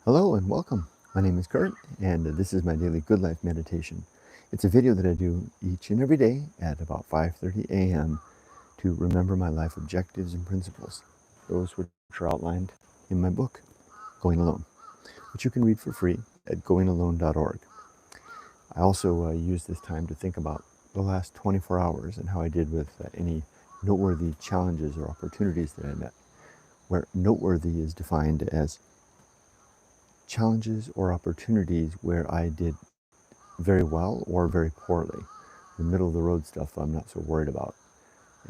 Hello and welcome. My name is Kurt, and this is my daily Good Life meditation. It's a video that I do each and every day at about 5:30 a.m. to remember my life objectives and principles, those which are outlined in my book, Going Alone, which you can read for free at goingalone.org. I also use this time to think about the last 24 hours and how I did with any noteworthy challenges or opportunities that I met, where noteworthy is defined as challenges or opportunities where I did very well or very poorly. The middle of the road stuff I'm not so worried about.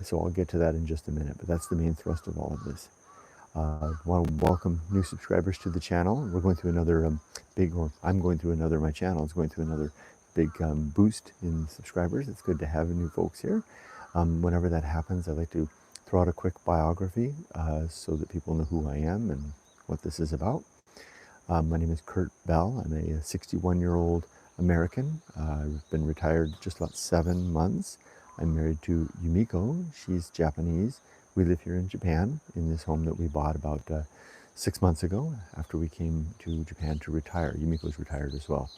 So I'll get to that in just a minute, but that's the main thrust of all of this. I want to welcome new subscribers to the channel. We're going through another my channel is going through another big boost in subscribers. It's good to have new folks here. Whenever that happens, I like to throw out a quick biography so that people know who I am and what this is about. My name is Kurt Bell. I'm a 61-year-old American. I've been retired just about 7 months. I'm married to Yumiko. She's Japanese. We live here in Japan in this home that we bought about 6 months ago after we came to Japan to retire. Yumiko's retired as well.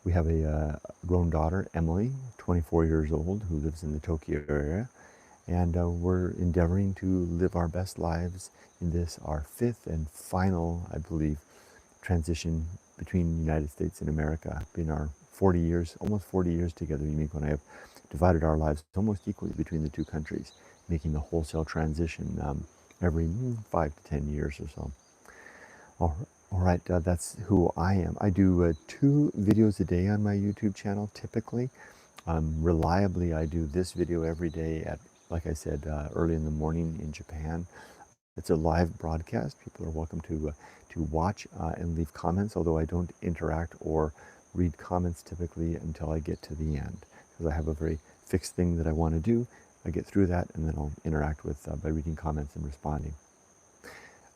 We have a grown daughter, Emily, 24 years old, who lives in the Tokyo area. And we're endeavoring to live our best lives in this, our fifth and final, I believe, transition between the United States and America. Been our 40 years, almost 40 years together. Yumiko and I have divided our lives almost equally between the two countries, making the wholesale transition every 5 to 10 years or so. All right, that's who I am. I do 2 videos a day on my YouTube channel, typically. Reliably, I do this video every day at, like I said, early in the morning in Japan. It's a live broadcast. People are welcome to watch and leave comments, although I don't interact or read comments typically until I get to the end, because I have a very fixed thing that I want to do. I get through that, and then I'll interact with by reading comments and responding.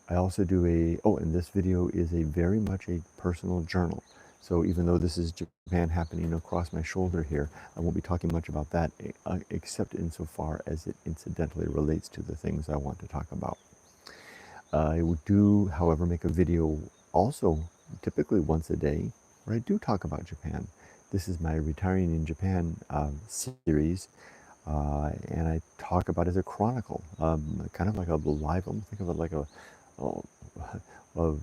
I also do and this video is very much a personal journal. So even though this is Japan happening across my shoulder here, I won't be talking much about that, except insofar as it incidentally relates to the things I want to talk about. I do, however, make a video also typically once a day where I do talk about Japan. This is my Retiring in Japan series, and I talk about it as a chronicle, kind of like a live, think of it like what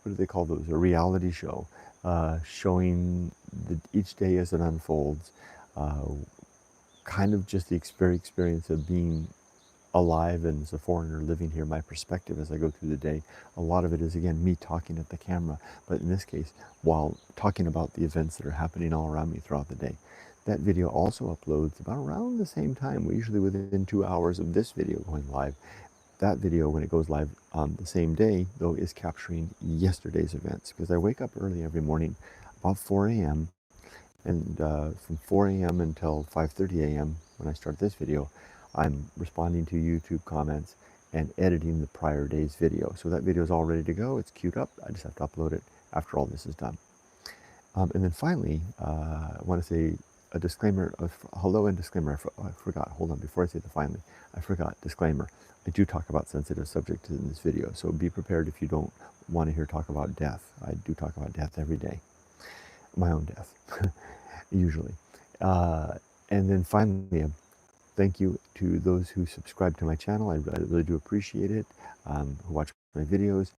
do they call those? A reality show, showing each day as it unfolds, kind of just the experience of being alive and as a foreigner living here, my perspective as I go through the day. A lot of it is, again, me talking at the camera, but in this case, while talking about the events that are happening all around me throughout the day. That video also uploads about around the same time. We're usually within 2 hours of this video going live. That video, when it goes live on the same day, though, is capturing yesterday's events, because I wake up early every morning, about 4 a.m., and from 4 a.m. until 5:30 a.m. when I start this video, I'm responding to YouTube comments and editing the prior day's video. So that video is all ready to go. It's queued up. I just have to upload it after all this is done. And then finally, I want to say a disclaimer, hello and disclaimer. I forgot, hold on, before I say the finally, I forgot, disclaimer. I do talk about sensitive subjects in this video, so be prepared if you don't want to hear talk about death. I do talk about death every day. My own death, usually. And then finally, thank you to those who subscribe to my channel. I really do appreciate it, who watch my videos.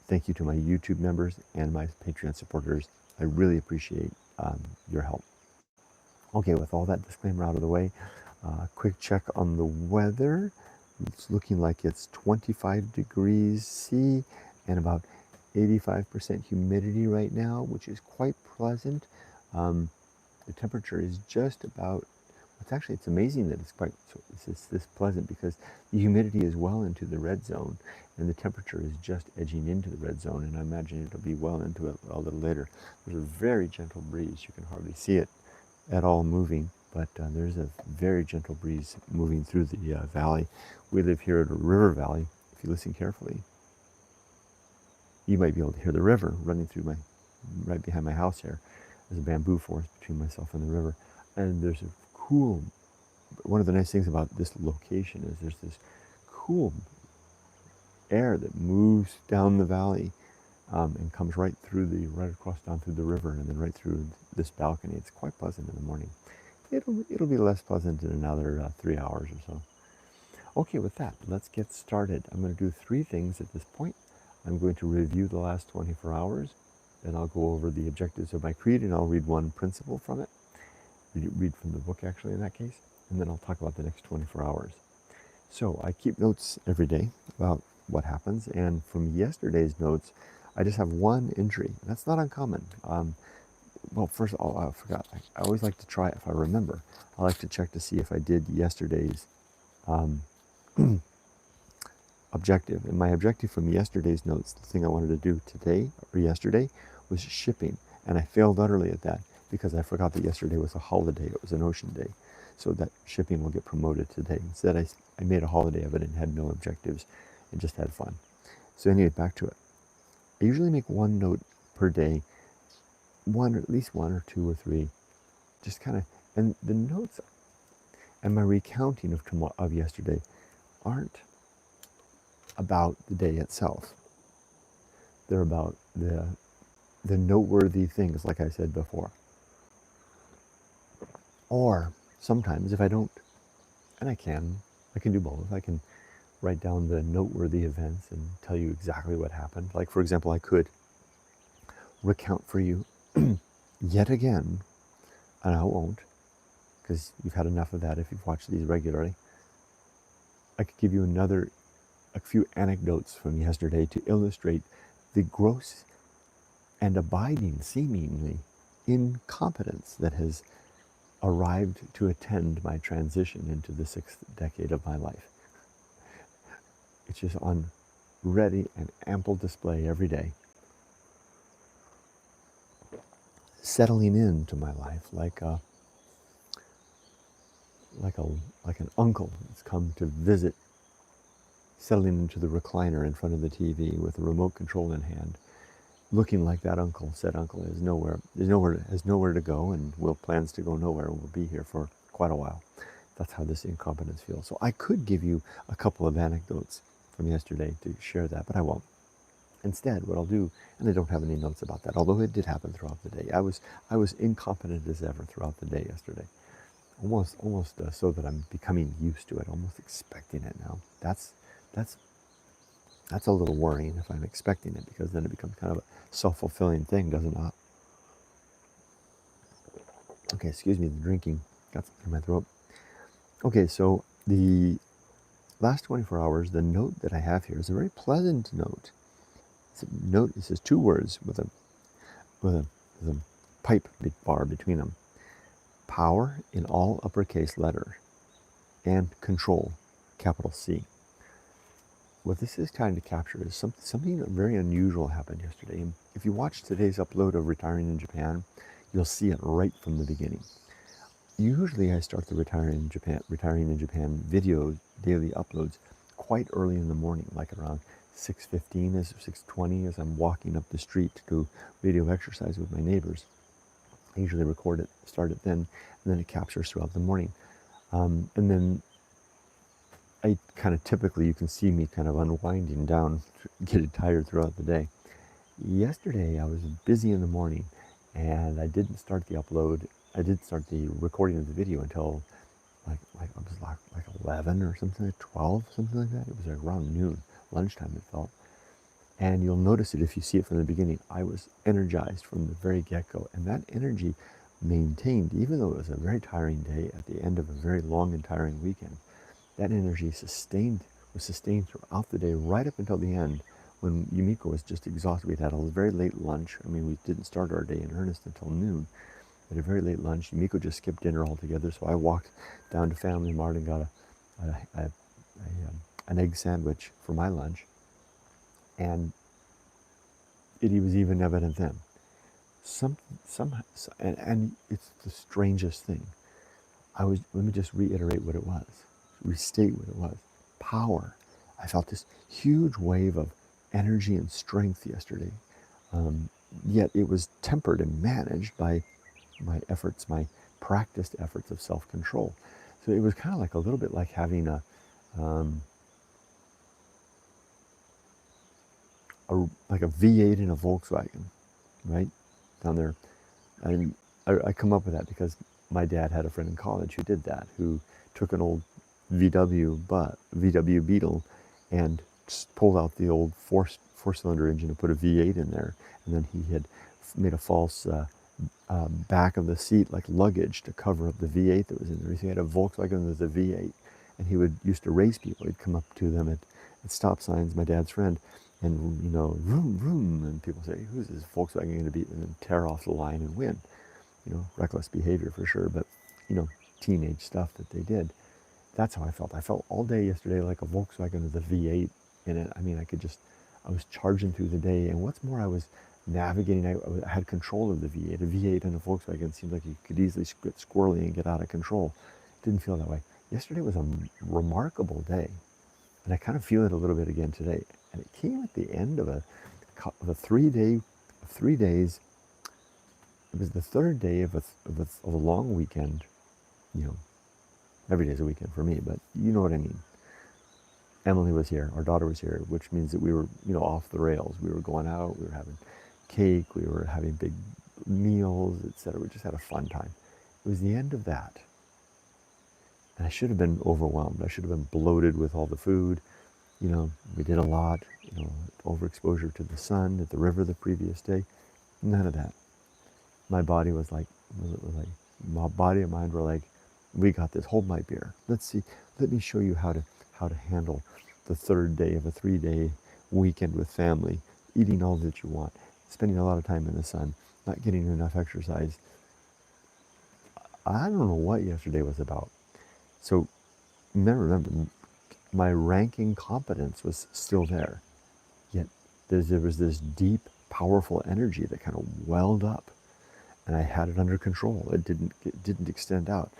Thank you to my YouTube members and my Patreon supporters. I really appreciate your help. Okay, with all that disclaimer out of the way, quick check on the weather. It's looking like it's 25 degrees C and about 85% humidity right now, which is quite pleasant. The temperature is just about, it's amazing that it's this pleasant, because the humidity is well into the red zone and the temperature is just edging into the red zone, and I imagine it'll be well into it a little later. There's a very gentle breeze. You can hardly see it at all moving, but there's a very gentle breeze moving through the valley. We live here at a river valley. If you listen carefully, you might be able to hear the river running through right behind my house here. There's a bamboo forest between myself and the river, and there's a cool, one of the nice things about this location is there's this cool air that moves down the valley and comes right across down through the river and then right through this balcony. It's quite pleasant in the morning. It'll be less pleasant in another 3 hours or so. Okay, with that, let's get started. I'm going to do 3 things at this point. I'm going to review the last 24 hours, then I'll go over the objectives of my creed, and I'll read one principle from it, read from the book actually in that case, and then I'll talk about the next 24 hours. So I keep notes every day about what happens, and from yesterday's notes, I just have one entry. That's not uncommon. Well, first of all, I forgot. I always like to try, if I remember, I like to check to see if I did yesterday's um, objective. And my objective from yesterday's notes, the thing I wanted to do today or yesterday, was shipping. And I failed utterly at that because I forgot that yesterday was a holiday. It was an ocean day. So that shipping will get promoted today. Instead, I made a holiday of it and had no objectives and just had fun. So anyway, back to it. I usually make one note per day, at least one or 2 or 3, just kind of, and the notes and my recounting of yesterday aren't about the day itself. They're about the noteworthy things, like I said before. Or sometimes if I don't, and I can do both. I can write down the noteworthy events and tell you exactly what happened. Like, for example, I could recount for you yet again, and I won't, because you've had enough of that if you've watched these regularly. I could give you a few anecdotes from yesterday to illustrate the gross and abiding, seemingly, incompetence that has arrived to attend my transition into the 6th decade of my life. It's just on ready and ample display every day, settling into my life like an uncle that's come to visit, settling into the recliner in front of the TV with a remote control in hand, looking like that said uncle has nowhere to go and plans to go nowhere and will be here for quite a while. That's how this incompetence feels. So I could give you a couple of anecdotes from yesterday to share that, but I won't. Instead, what I'll do, and I don't have any notes about that, although it did happen throughout the day. I was incompetent as ever throughout the day yesterday. Almost so that I'm becoming used to it, almost expecting it now. That's a little worrying if I'm expecting it, because then it becomes kind of a self-fulfilling thing, does it not? Okay, excuse me, the drinking got something in my throat. Okay, so the last 24 hours, the note that I have here is a very pleasant note. It's a note, it says 2 words with a pipe bar between them. Power in all uppercase letters and control, capital C. What this is trying to capture is something very unusual happened yesterday. And if you watch today's upload of Retiring in Japan, you'll see it right from the beginning. Usually I start the Retiring in Japan video daily uploads quite early in the morning, like around 6:15 as 6:20 as I'm walking up the street to go radio exercise with my neighbors. I usually start it then, and then it captures throughout the morning. And then I kind of typically, you can see me kind of unwinding down, getting tired throughout the day. Yesterday I was busy in the morning, and I didn't start the upload. I did start the recording of the video until like 11 or something, like 12, something like that. It was like around noon, lunchtime it felt. And you'll notice it if you see it from the beginning. I was energized from the very get-go, and that energy maintained, even though it was a very tiring day at the end of a very long and tiring weekend. That energy was sustained throughout the day, right up until the end, when Yumiko was just exhausted. We'd had a very late lunch. I mean, we didn't start our day in earnest until noon. We had a very late lunch. Yumiko just skipped dinner altogether, so I walked down to Family Mart and got an egg sandwich for my lunch. And it was even evident then. And it's the strangest thing. Let me just reiterate what it was, restate what it was. Power. I felt this huge wave of energy and strength yesterday. Yet it was tempered and managed by my practiced efforts of self-control. So it was kind of like a little bit like having a like a V8 in a Volkswagen, right? Down there. And I come up with that because my dad had a friend in college who did that, who took an old VW Beetle and just pulled out the old four-cylinder engine and put a V8 in there. And then he had made a false back of the seat like luggage to cover up the V8 that was in there. So he had a Volkswagen with a V8, and he would used to race people. He'd come up to them at stop signs, my dad's friend, and vroom vroom, and people say, "Who's this Volkswagen going to beat?" And then tear off the line and win. Reckless behavior for sure, but teenage stuff that they did. That's how I felt. I felt all day yesterday like a Volkswagen with a V8 in it. I mean, I was charging through the day, and what's more, I was navigating. I had control of the V8. A V8 and a Volkswagen seemed like you could easily get squirrely and get out of control. It didn't feel that way. Yesterday was a remarkable day, and I kind of feel it a little bit again today. And it came at the end of a 3 days. It was the third day of a long weekend. Every day's a weekend for me, but you know what I mean. Emily was here, our daughter was here, which means that we were, off the rails. We were going out, we were having cake, we were having big meals, etc. We just had a fun time. It was the end of that. And I should have been overwhelmed. I should have been bloated with all the food. We did a lot, overexposure to the sun at the river the previous day. None of that. My body was like, my body and mind were like, we got this, hold my beer. Let me show you how to handle the third day of a 3-day weekend with family, eating all that you want, spending a lot of time in the sun, not getting enough exercise. I don't know what yesterday was about. So remember, my ranking competence was still there, yet there was this deep, powerful energy that kind of welled up, and I had it under control. It didn't extend out.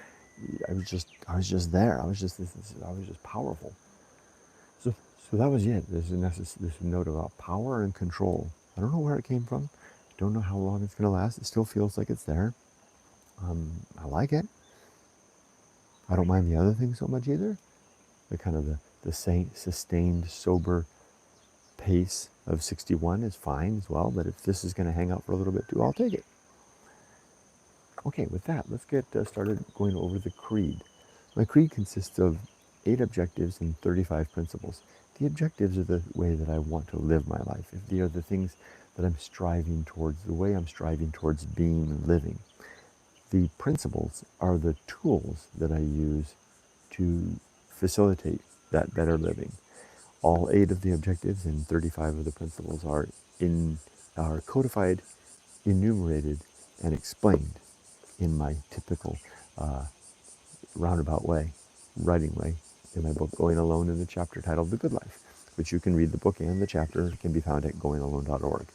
I was just there. I was just powerful. So that was it. There's a note about power and control. I don't know where it came from. I don't know how long it's going to last. It still feels like it's there. I like it. I don't mind the other thing so much either. The kind of the sustained, sober pace of 61 is fine as well. But if this is going to hang out for a little bit too, I'll take it. Okay, with that, let's get started going over the creed. My creed consists of 8 objectives and 35 principles. The objectives are the way that I want to live my life. They are the things that I'm striving towards, the way I'm striving towards being and living. The principles are the tools that I use to facilitate that better living. All 8 of the objectives and 35 of the principles are codified, enumerated, and explained in my typical roundabout writing way, in my book Going Alone, in the chapter titled The Good Life, which you can read the book and the chapter. It can be found at goingalone.org.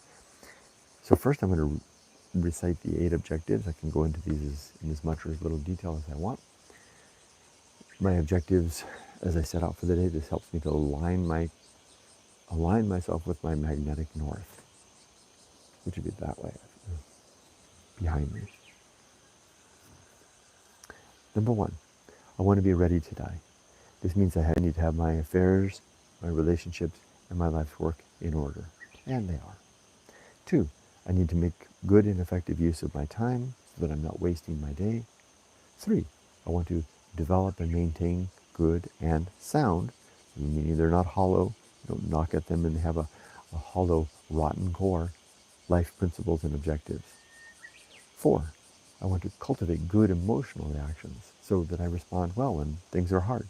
So first I'm going to recite the 8 objectives. I can go into these in as much or as little detail as I want. My objectives, as I set out for the day, this helps me to align myself with my magnetic north, which would be that way, behind me. Number 1, I want to be ready to die. This means I need to have my affairs, my relationships, and my life's work in order. And they are. 2, I need to make good and effective use of my time so that I'm not wasting my day. 3, I want to develop and maintain good and sound, meaning they're not hollow. Don't knock at them and have a hollow, rotten core. Life principles and objectives. 4, I want to cultivate good emotional reactions so that I respond well when things are hard.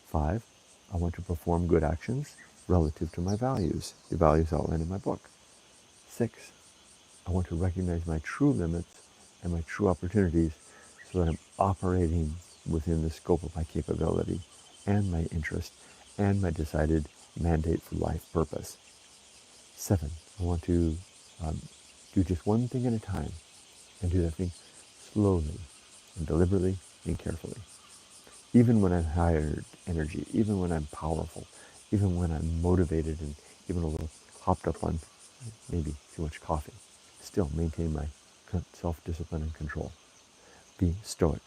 5, I want to perform good actions relative to my values, the values outlined in my book. 6, I want to recognize my true limits and my true opportunities so that I'm operating within the scope of my capability and my interest and my decided mandate for life purpose. 7, I want to do just one thing at a time and do that thing slowly and deliberately and carefully. Even when I'm high energy, even when I'm powerful, even when I'm motivated and even a little hopped up on maybe too much coffee, still maintain my self-discipline and control. Be stoic.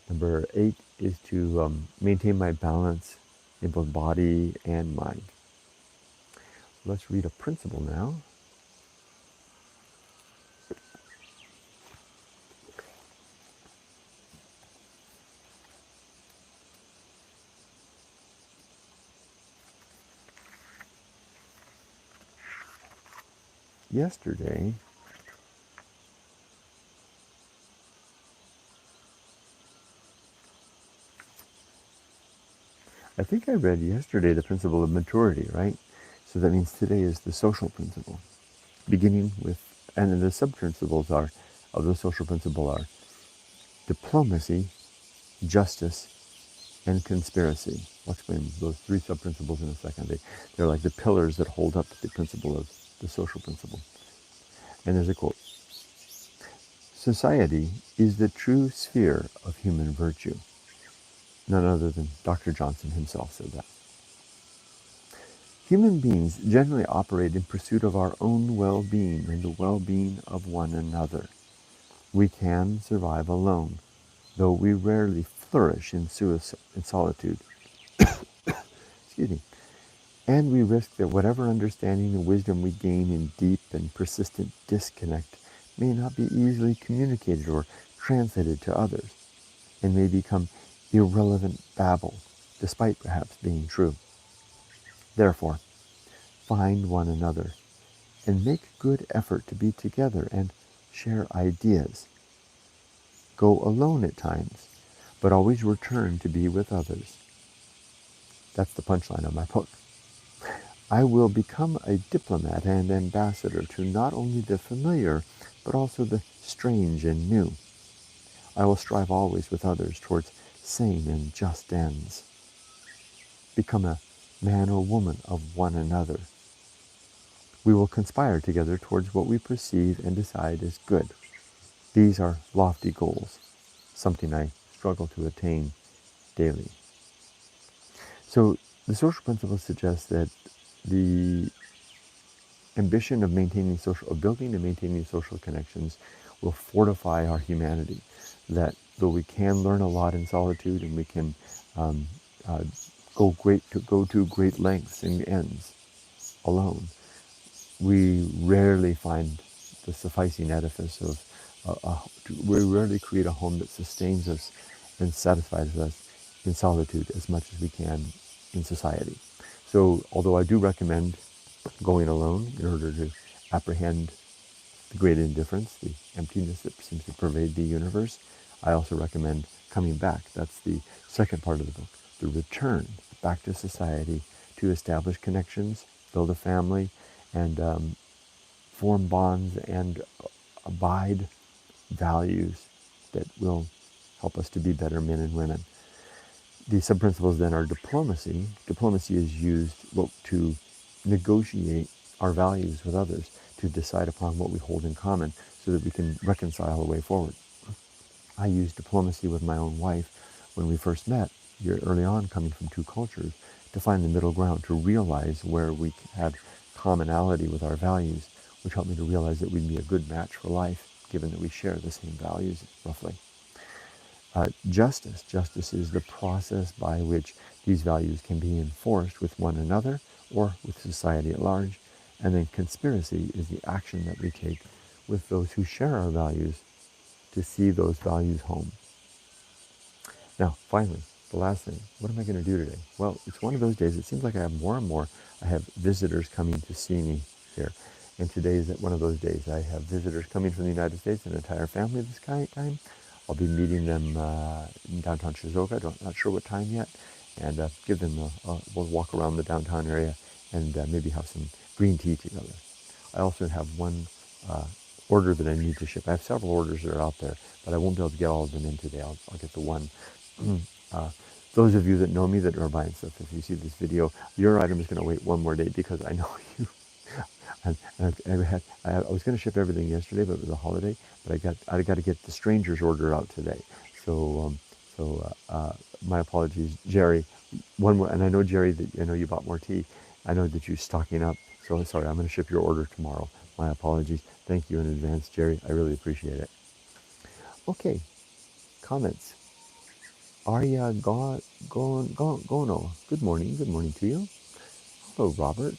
Number 8 is to maintain my balance in both body and mind. Let's read a principle now. Yesterday, I think I read yesterday the principle of maturity, right? So that means today is the social principle. Beginning with, and then the sub-principles are, of the social principle are diplomacy, justice, and conspiracy. I'll explain those three sub-principles in a second. They're like the pillars that hold up the principle of the social principle. And there's a quote: "Society is the true sphere of human virtue." None other than Dr. Johnson himself said that. Human beings generally operate in pursuit of our own well-being and the well-being of one another. We can survive alone, though we rarely flourish in solitude. Excuse me. And we risk that whatever understanding and wisdom we gain in deep and persistent disconnect may not be easily communicated or translated to others, and may become irrelevant babble, despite perhaps being true. Therefore, find one another and make good effort to be together and share ideas. Go alone at times, but always return to be with others. That's the punchline of my book. I will become a diplomat and ambassador to not only the familiar, but also the strange and new. I will strive always with others towards sane and just ends. Become a man or woman of one another. We will conspire together towards what we perceive and decide as good. These are lofty goals, something I struggle to attain daily. So the social principles suggest that the ambition of building and maintaining social connections will fortify our humanity. That though we can learn a lot in solitude and we can um, uh, go to great lengths and ends alone, we rarely find the sufficing edifice of. We rarely create a home that sustains us and satisfies us in solitude as much as we can in society. So, although I do recommend going alone in order to apprehend the great indifference, the emptiness that seems to pervade the universe, I also recommend coming back. That's the second part of the book, the return back to society to establish connections, build a family, and form bonds and abide values that will help us to be better men and women. The sub-principles then are diplomacy. Diplomacy is used to negotiate our values with others, to decide upon what we hold in common so that we can reconcile a way forward. I used diplomacy with my own wife when we first met, early on, coming from two cultures, to find the middle ground, to realize where we had commonality with our values, which helped me to realize that we'd be a good match for life, given that we share the same values, roughly. Justice. Justice is the process by which these values can be enforced with one another or with society at large. And then conspiracy is the action that we take with those who share our values to see those values home. Now, finally, the last thing, what am I going to do today? Well, it's one of those days, it seems like I have more and more, I have visitors coming to see me here. And today is one of those days. I have visitors coming from the United States, an entire family this time. I'll be meeting them in downtown Shizuoka, not sure what time yet, and give them we'll walk around the downtown area and maybe have some green tea together. I also have one order that I need to ship. I have several orders that are out there, but I won't be able to get all of them in today. I'll get the one. Those of you that know me that are buying stuff, if you see this video, your item is going to wait one more day because I know you. I was going to ship everything yesterday, but it was a holiday. But I got to get the stranger's order out today. So my apologies, Jerry. One more, and I know Jerry that I know you bought more tea. I know that you're stocking up. So sorry, I'm going to ship your order tomorrow. My apologies. Thank you in advance, Jerry. I really appreciate it. Okay, comments. Arya Gono. Good morning. Good morning to you. Hello, Robert.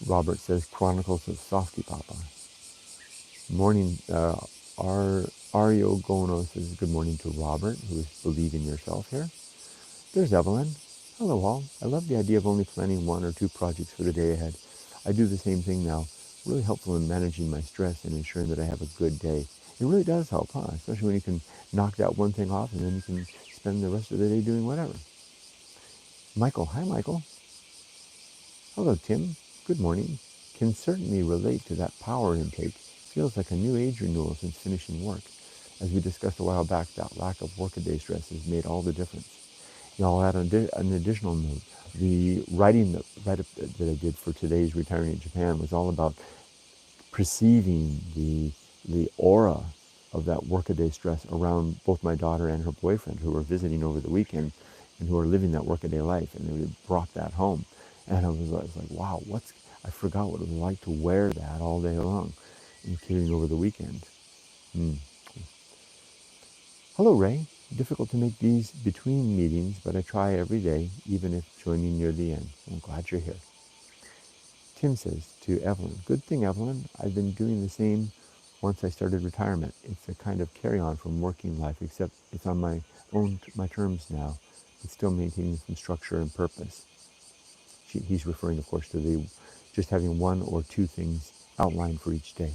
Robert says, Chronicles of Softypapa. Morning, Ario Gono says, good morning to Robert, who is Believe in Yourself here. There's Evelyn. Hello all. I love the idea of only planning 1 or 2 projects for the day ahead. I do the same thing now. Really helpful in managing my stress and ensuring that I have a good day. It really does help, huh? Especially when you can knock that one thing off and then you can spend the rest of the day doing whatever. Michael. Hi, Michael. Hello, Tim. Good morning. Can certainly relate to that power intake. Feels like a new age renewal since finishing work. As we discussed a while back, that lack of workaday stress has made all the difference. You know, I'll add an additional note. The write-up that I did for today's Retiring in Japan was all about perceiving the aura of that workaday stress around both my daughter and her boyfriend, who were visiting over the weekend and who are living that workaday life, and they brought that home. And I was like, wow, I forgot what it was like to wear that all day long, including over the weekend. Hello, Ray. Difficult to make these between meetings, but I try every day, even if joining near the end. I'm glad you're here. Tim says to Evelyn, good thing, Evelyn. I've been doing the same once I started retirement. It's a kind of carry-on from working life, except it's on my terms now, but still maintaining some structure and purpose. He's referring, of course, to just having 1 or 2 things outlined for each day.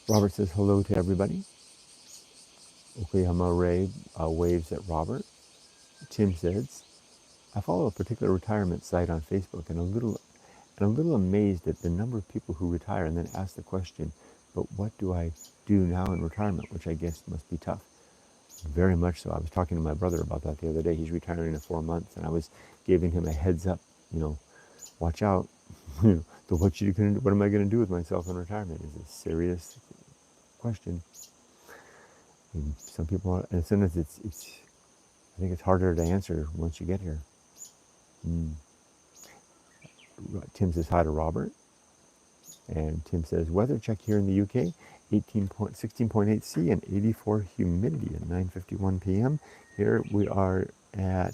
Robert says hello to everybody. Okayama Ray waves at Robert. Tim says, I follow a particular retirement site on Facebook and a little amazed at the number of people who retire and then ask the question, but what do I do now in retirement, which I guess must be tough. Very much so. I was talking to my brother about that the other day. He's retiring in 4 months, and I was giving him a heads up, watch out. What am I going to do with myself in retirement is a serious question. And some people, and sometimes I think it's harder to answer once you get here. Tim says hi to Robert. And Tim says, weather check here in the UK, 16.8 C and 84 humidity at 9:51 p.m. Here we are at,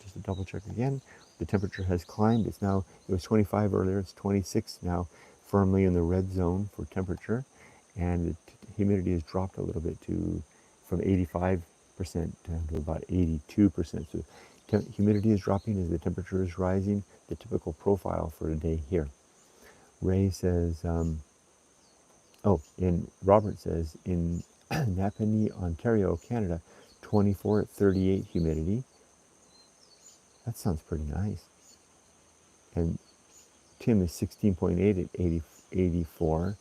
just to double check again, the temperature has climbed. It was 25 earlier, it's 26 now, firmly in the red zone for temperature. And the humidity has dropped a little bit from 85% down to about 82%. So humidity is dropping as the temperature is rising, the typical profile for a day here. Ray says, and Robert says, in Napanee, Ontario, Canada, 24 at 38 humidity. That sounds pretty nice. And Tim is 16.8 at 84.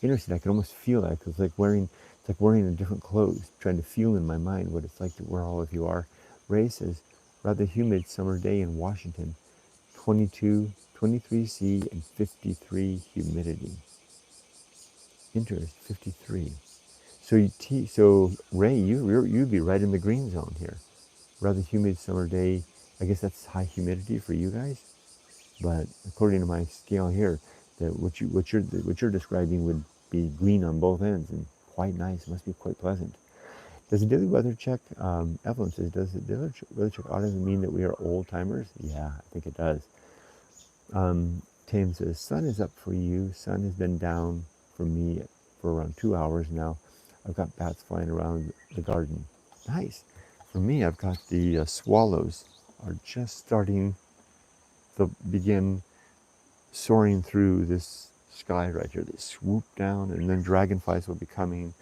Interesting, I can almost feel that, because it's like wearing a different clothes, trying to feel in my mind what it's like to where all of you are. Ray says, rather humid summer day in Washington, 23 C and 53 humidity. Interesting, 53. So Ray, you'd be right in the green zone here. Rather humid summer day. I guess that's high humidity for you guys. But according to my scale here, what you're describing would be green on both ends and quite nice. It must be quite pleasant. Does the daily weather check? Evelyn says, does the daily weather check autism mean that we are old timers? Yeah, I think it does. Tim says, sun is up for you. Sun has been down for me for around 2 hours now. I've got bats flying around the garden. Nice. For me, I've got the swallows are just starting to begin soaring through this sky right here. They swoop down, and then dragonflies will be coming.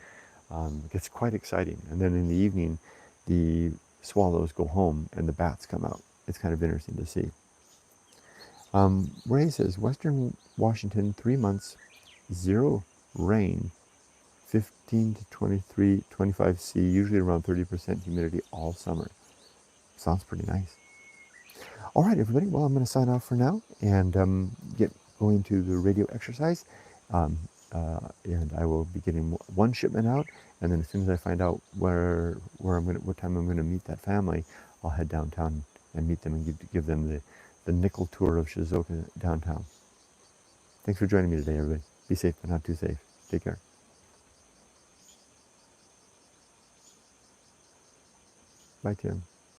It gets quite exciting. And then in the evening, the swallows go home and the bats come out. It's kind of interesting to see. Ray says, Western Washington, 3 months, 0 rain, 15 to 25 C, usually around 30% humidity all summer. Sounds pretty nice. All right, everybody. Well, I'm going to sign off for now and get going to the radio exercise. And I will be getting 1 shipment out, and then as soon as I find out what time I'm going to meet that family, I'll head downtown and meet them and give them the nickel tour of Shizuoka downtown. Thanks for joining me today, everybody. Be safe, but not too safe. Take care. Bye, Tim.